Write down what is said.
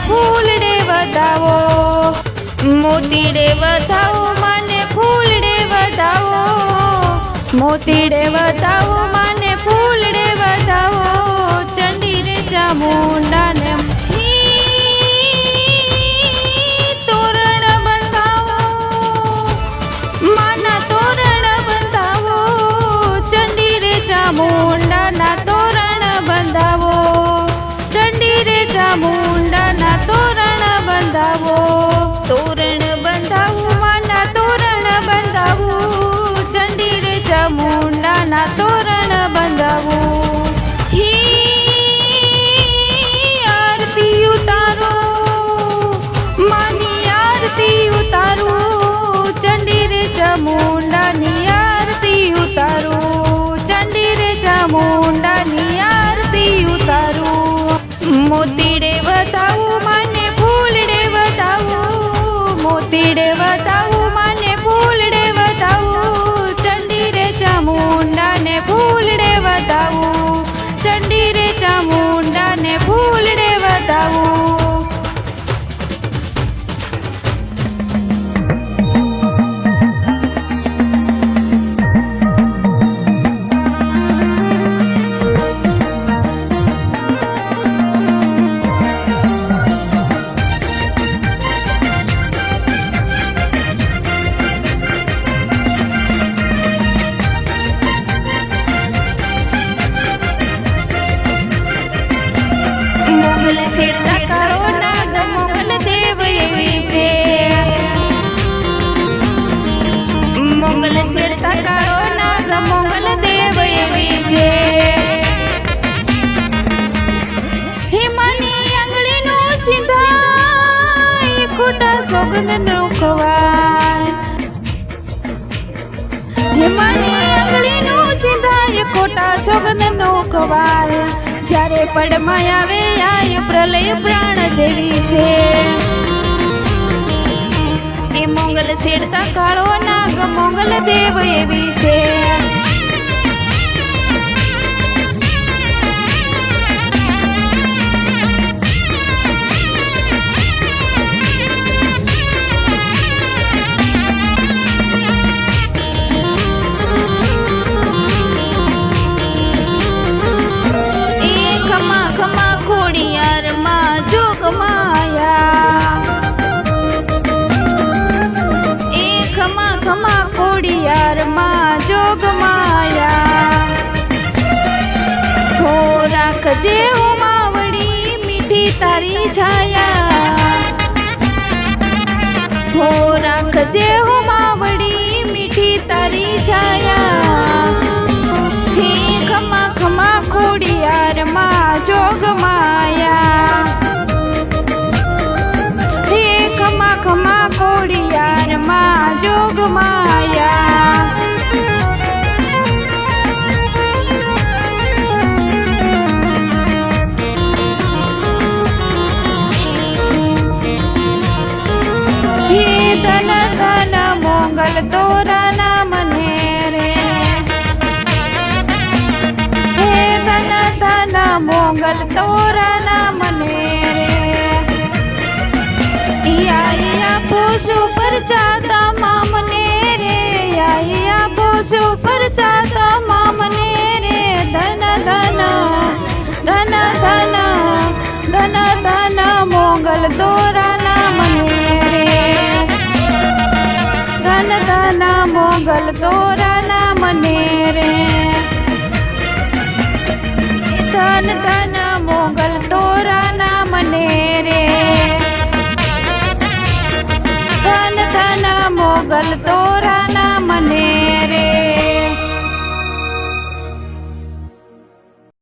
ફૂલડે વધાવો, મોતીડે વધાવો માને ફૂલડે વધાવો, મોતીડે વધાવો માને ફૂલડે વધાવો, ચંડી રે ચામુંડાને તોરણ બંધાવો, માના તોરણ બંધાવો, ચંડી રે ચામુંડાના તોરણ બંધાવો, ચંડી રે ચામુંડાના તોરણ બંધાવો, તોરણ બંધાવો માના તોરણ બંધાવો, ચંડી રે ચામુંડાના તોરણ બંધાવો. આરતી ઉતારો માની આરતી ઉતારો, ચંડી રે ચામુંડાની આરતી ઉતારો, ચંડી રે ચામુંડાની આરતી ઉતારો, મોતીડે વધાવો માને ફૂલડે વધાવો, મોતીડે વધાવો માને ફૂલડે વધાવો, ચંડી રે ચામુંડાને ફૂલડે વધાવો, ચંડી રે ચામુંડાને ફૂલડે વધાવો. મોગલ શેરતા કાળો નાગ મોગલ દેવ એવી છે, મોગલ શેરતા કાળો નાગ મોગલ દેવ એવી છે, હિમાની આંગળીનું સિંધાય ખોટા સોગંદનું ખવાય, હિમાની આંગળીનું સિંધાય ખોટા સોગંદનું ખવાય, જ્યારે પડમાં આવે આય પ્રલય પ્રાણ જેવી છે, એ મોગલ શેરતા કાળો નાગ મોગલ દેવ એવી છે. રાખજે હો માવડી મીઠી તારી છાયા, હો રાખજે હો માવડી મીઠી તારી છાયા, હે ખમા ખમા ખોડિયાર માં જોગ માયા, હે ખમા ખમા ખોડિયાર માં જોગ માયા. ધન ધન મોગલ તોરા નામ ને રે, હે ધન ધન મોગલ તોરા નામ ને રે, યા પોષો પર જાતા મામને રે, યા પોષો પર જાતા મામને રે, ધન ધન ધન ધન ધન ધન મોગલ તોરા નામ ને રે, ધન ધન મોગલ તોરા નામ ને રે, ધન ધન મોગલ તોરા નામ ને રે, ધન ધન મોગલ તોરા